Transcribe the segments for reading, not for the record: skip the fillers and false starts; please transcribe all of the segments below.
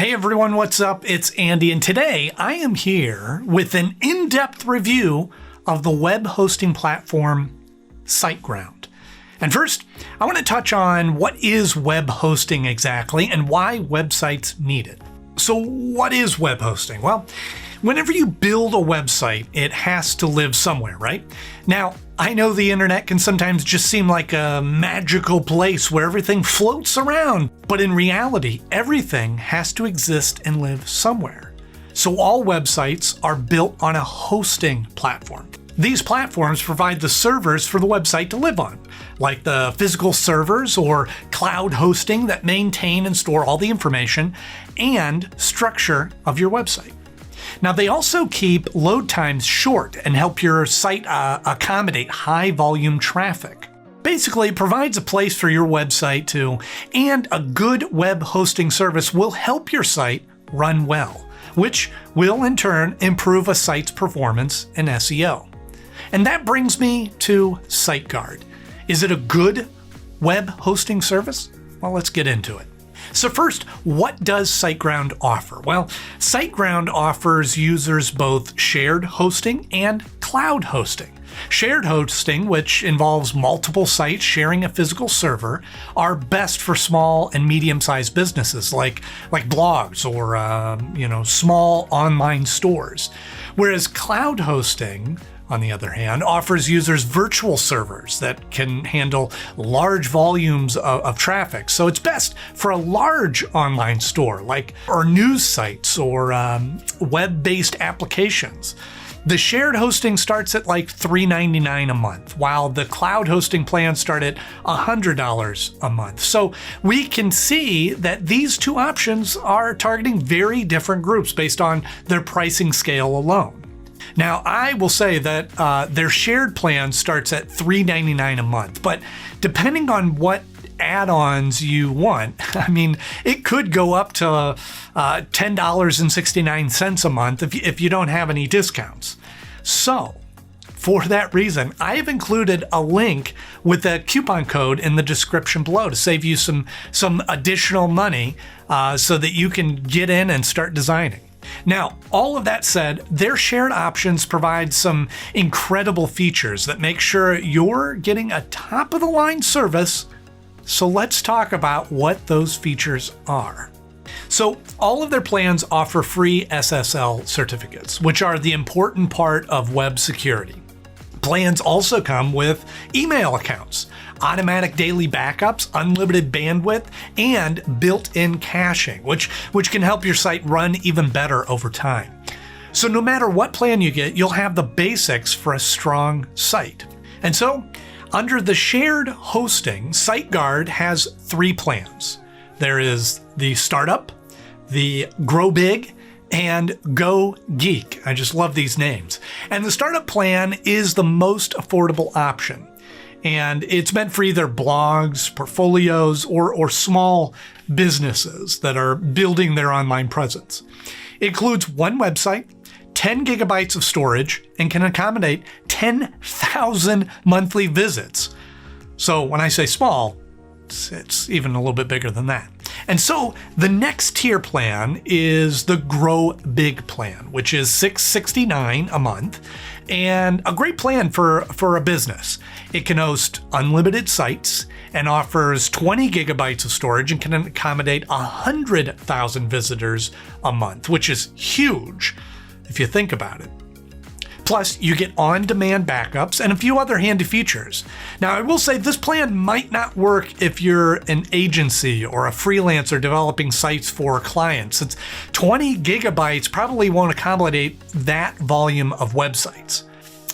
Hey everyone, what's up? It's Andy, and today I am here with an in-depth review of the web hosting platform SiteGround. And first, I want to touch on what is web hosting exactly and why websites need it. So what is web hosting? Well, whenever you build a website, it has to live somewhere, right? Now, I know the internet can sometimes just seem like a magical place where everything floats around, but in reality, everything has to exist and live somewhere. So all websites are built on a hosting platform. These platforms provide the servers for the website to live on, like the physical servers or cloud hosting that maintain and store all the information and structure of your website. Now, they also keep load times short and help your site accommodate high volume traffic. Basically, it provides a place for your website to, and a good web hosting service will help your site run well, which will in turn improve a site's performance and SEO. And that brings me to SiteGround. Is it a good web hosting service? Well, let's get into it. So first, what does SiteGround offer? Well, SiteGround offers users both shared hosting and cloud hosting. Shared hosting, which involves multiple sites sharing a physical server, are best for small and medium-sized businesses like blogs or small online stores. Whereas cloud hosting, on the other hand, offers users virtual servers that can handle large volumes of traffic. So it's best for a large online store or news sites or web-based applications. The shared hosting starts at like $3.99 a month, while the cloud hosting plans start at $100 a month. So we can see that these two options are targeting very different groups based on their pricing scale alone. Now, I will say that their shared plan starts at $3.99 a month, but depending on what add-ons you want, it could go up to $10.69 a month if you don't have any discounts. So, for that reason, I have included a link with a coupon code in the description below to save you some additional money so that you can get in and start designing. Now, all of that said, their shared options provide some incredible features that make sure you're getting a top-of-the-line service. So let's talk about what those features are. So all of their plans offer free SSL certificates, which are the important part of web security. Plans also come with email accounts, automatic daily backups, unlimited bandwidth, and built-in caching, which can help your site run even better over time. So no matter what plan you get, you'll have the basics for a strong site. And so, under the shared hosting, SiteGround has three plans. There is the Startup, the Grow Big, and Go Geek. I just love these names. And the Startup plan is the most affordable option. And it's meant for either blogs, portfolios, or small businesses that are building their online presence. It includes one website, 10 gigabytes of storage, and can accommodate 10,000 monthly visits. So when I say small, it's even a little bit bigger than that. And so the next tier plan is the Grow Big plan, which is $669 a month, and a great plan for a business. It can host unlimited sites and offers 20 gigabytes of storage and can accommodate 100,000 visitors a month, which is huge if you think about it. Plus, you get on-demand backups and a few other handy features. Now, I will say this plan might not work if you're an agency or a freelancer developing sites for clients, since 20 gigabytes probably won't accommodate that volume of websites.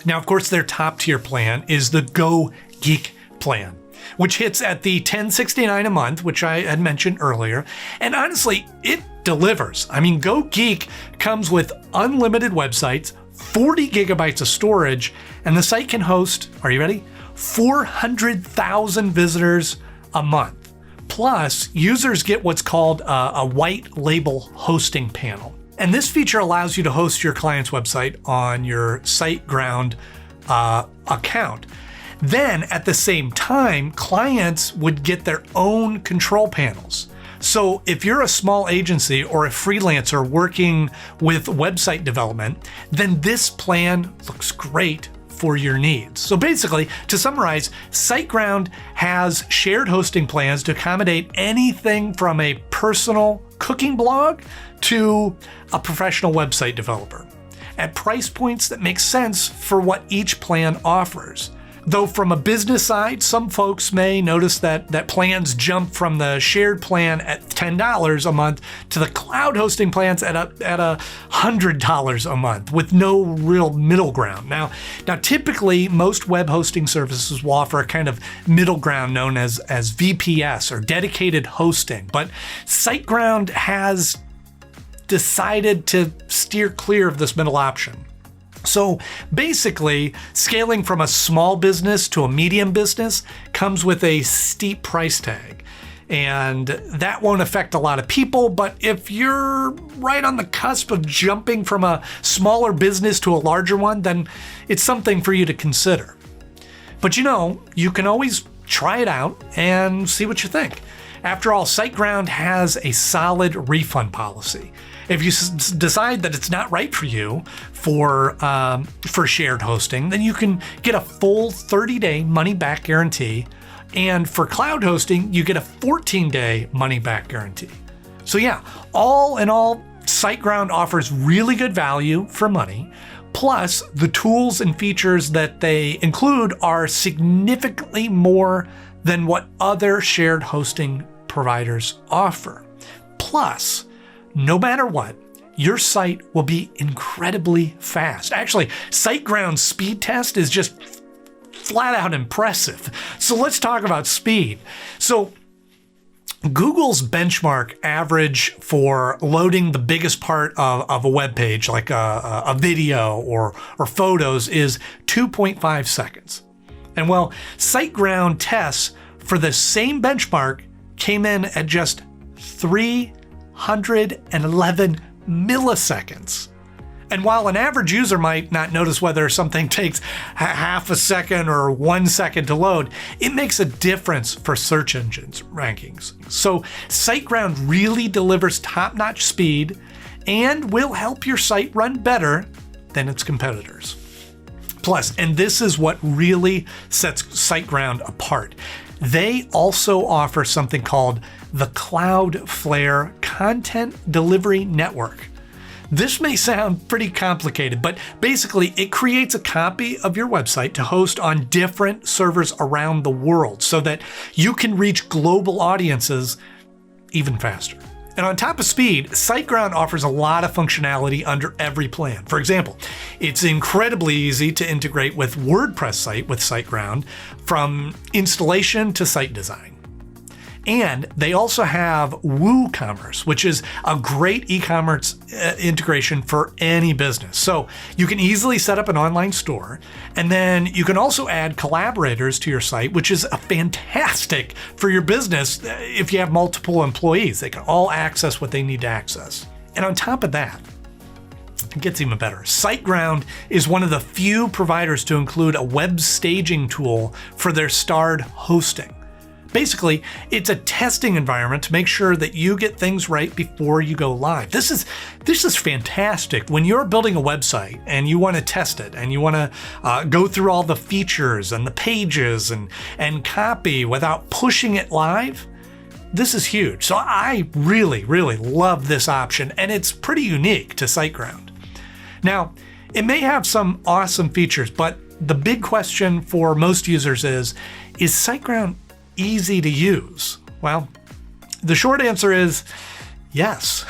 Now, of course, their top-tier plan is the Go Geek plan, which hits at the $10.69 a month, which I had mentioned earlier. And honestly, it delivers. Go Geek comes with unlimited websites, 40 gigabytes of storage, and the site can host, are you ready? 400,000 visitors a month. Plus, users get what's called a white label hosting panel. And this feature allows you to host your client's website on your SiteGround account. Then, at the same time, clients would get their own control panels. So if you're a small agency or a freelancer working with website development, then this plan looks great for your needs. So basically, to summarize, SiteGround has shared hosting plans to accommodate anything from a personal cooking blog to a professional website developer at price points that make sense for what each plan offers. Though from a business side, some folks may notice that plans jump from the shared plan at $10 a month to the cloud hosting plans at $100 a month with no real middle ground. Now typically most web hosting services will offer a kind of middle ground known as VPS or dedicated hosting, but SiteGround has decided to steer clear of this middle option. So basically, scaling from a small business to a medium business comes with a steep price tag. And that won't affect a lot of people, but if you're right on the cusp of jumping from a smaller business to a larger one, then it's something for you to consider. But you can always try it out and see what you think. After all, SiteGround has a solid refund policy. If you decide that it's not right for you for shared hosting, then you can get a full 30-day money-back guarantee. And for cloud hosting, you get a 14-day money-back guarantee. So yeah, all in all, SiteGround offers really good value for money. Plus, the tools and features that they include are significantly more than what other shared hosting providers offer. Plus, no matter what, your site will be incredibly fast. Actually, SiteGround's speed test is just flat out impressive. So let's talk about speed. So Google's benchmark average for loading the biggest part of a web page, like a video or photos, is 2.5 seconds. And well, SiteGround tests for the same benchmark came in at just 311 milliseconds. And while an average user might not notice whether something takes half a second or 1 second to load, it makes a difference for search engines rankings. So SiteGround really delivers top-notch speed and will help your site run better than its competitors. Plus, and this is what really sets SiteGround apart, they also offer something called the Cloudflare Content Delivery Network. This may sound pretty complicated, but basically it creates a copy of your website to host on different servers around the world so that you can reach global audiences even faster. And on top of speed, SiteGround offers a lot of functionality under every plan. For example, it's incredibly easy to integrate with WordPress site with SiteGround, from installation to site design. And they also have WooCommerce, which is a great e-commerce integration for any business. So you can easily set up an online store, and then you can also add collaborators to your site, which is fantastic for your business if you have multiple employees. They can all access what they need to access. And on top of that, it gets even better. SiteGround is one of the few providers to include a web staging tool for their starred hosting. Basically, it's a testing environment to make sure that you get things right before you go live. This is fantastic. When you're building a website and you want to test it and you want to go through all the features and the pages and copy without pushing it live, this is huge. So I really, really love this option, and it's pretty unique to SiteGround. Now, it may have some awesome features, but the big question for most users is SiteGround easy to use? Well, the short answer is yes.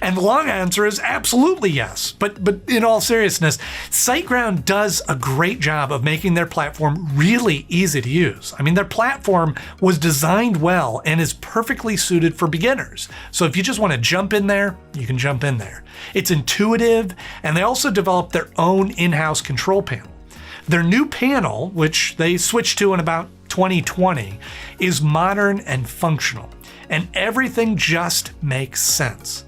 And the long answer is absolutely yes. But in all seriousness, SiteGround does a great job of making their platform really easy to use. I mean, their platform was designed well and is perfectly suited for beginners. So if you just want to jump in there, you can jump in there. It's intuitive, and they also developed their own in-house control panel. Their new panel, which they switched to in about 2020, is modern and functional, and everything just makes sense.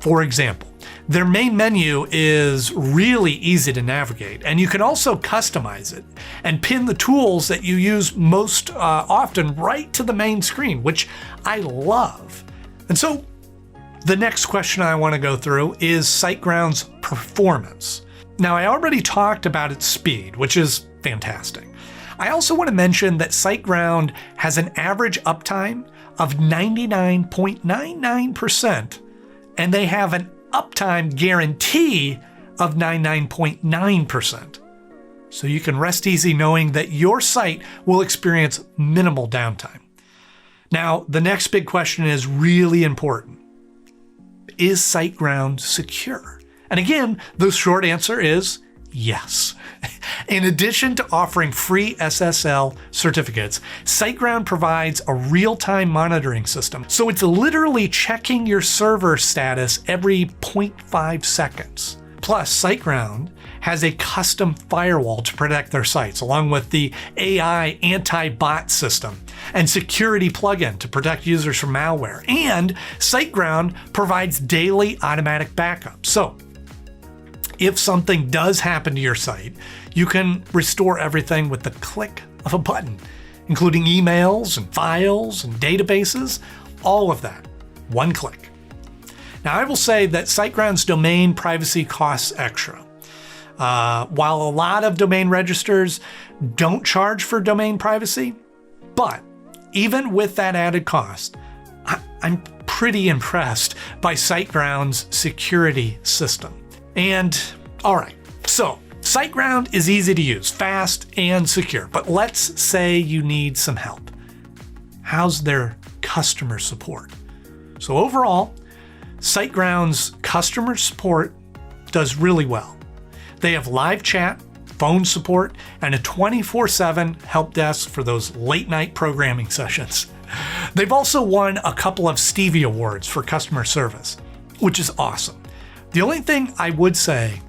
For example, their main menu is really easy to navigate, and you can also customize it and pin the tools that you use most often right to the main screen, which I love. And so the next question I want to go through is SiteGround's performance. Now, I already talked about its speed, which is fantastic. I also want to mention that SiteGround has an average uptime of 99.99%, and they have an uptime guarantee of 99.9%. So you can rest easy knowing that your site will experience minimal downtime. Now, the next big question is really important. Is SiteGround secure? And again, the short answer is yes. In addition to offering free SSL certificates, SiteGround provides a real-time monitoring system. So it's literally checking your server status every 0.5 seconds. Plus, SiteGround has a custom firewall to protect their sites, along with the AI anti-bot system and security plugin to protect users from malware. And SiteGround provides daily automatic backup. So if something does happen to your site, you can restore everything with the click of a button, including emails and files and databases, all of that, one click. Now, I will say that SiteGround's domain privacy costs extra. While a lot of domain registers don't charge for domain privacy, but even with that added cost, I'm pretty impressed by SiteGround's security system. And all right, so SiteGround is easy to use, fast and secure, but let's say you need some help. How's their customer support? So overall, SiteGround's customer support does really well. They have live chat, phone support, and a 24/7 help desk for those late night programming sessions. They've also won a couple of Stevie Awards for customer service, which is awesome. The only thing I would say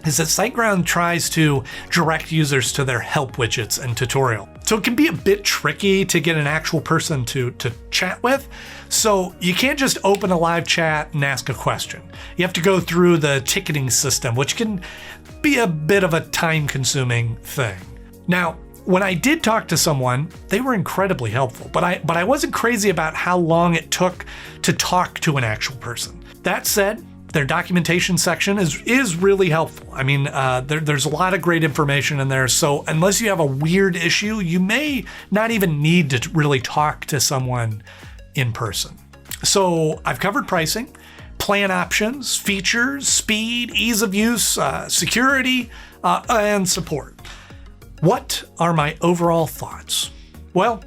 is that SiteGround tries to direct users to their help widgets and tutorial. So it can be a bit tricky to get an actual person to chat with. So you can't just open a live chat and ask a question. You have to go through the ticketing system, which can be a bit of a time-consuming thing. Now, when I did talk to someone, they were incredibly helpful, but I wasn't crazy about how long it took to talk to an actual person. That said, their documentation section is really helpful. I mean, there's a lot of great information in there. So unless you have a weird issue, you may not even need to really talk to someone in person. So I've covered pricing, plan options, features, speed, ease of use, security, and support. What are my overall thoughts? Well,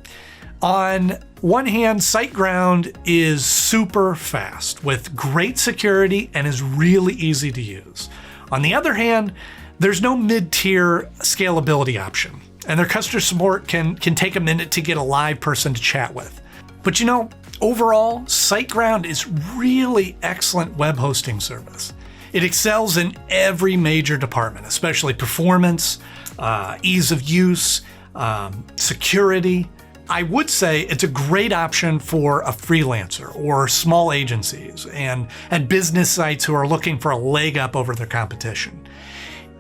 on one hand, SiteGround is super fast with great security and is really easy to use. On the other hand, there's no mid-tier scalability option, and their customer support can take a minute to get a live person to chat with. But you know, overall, SiteGround is really excellent web hosting service. It excels in every major department, especially performance, ease of use, security. I would say it's a great option for a freelancer or small agencies and business sites who are looking for a leg up over their competition.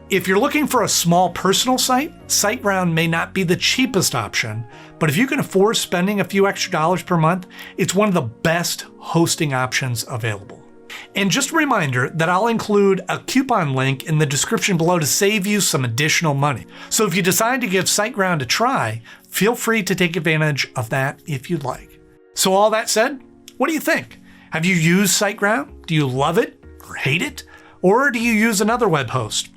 If you're looking for a small personal site, SiteGround may not be the cheapest option, but if you can afford spending a few extra dollars per month, it's one of the best hosting options available. And just a reminder that I'll include a coupon link in the description below to save you some additional money. So if you decide to give SiteGround a try, feel free to take advantage of that if you'd like. So all that said, what do you think? Have you used SiteGround? Do you love it or hate it? Or do you use another web host?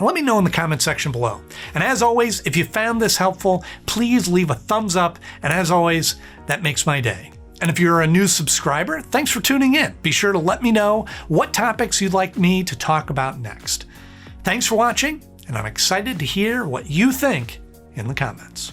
Let me know in the comment section below. And as always, if you found this helpful, please leave a thumbs up. And as always, that makes my day. And if you're a new subscriber, thanks for tuning in. Be sure to let me know what topics you'd like me to talk about next. Thanks for watching, and I'm excited to hear what you think in the comments.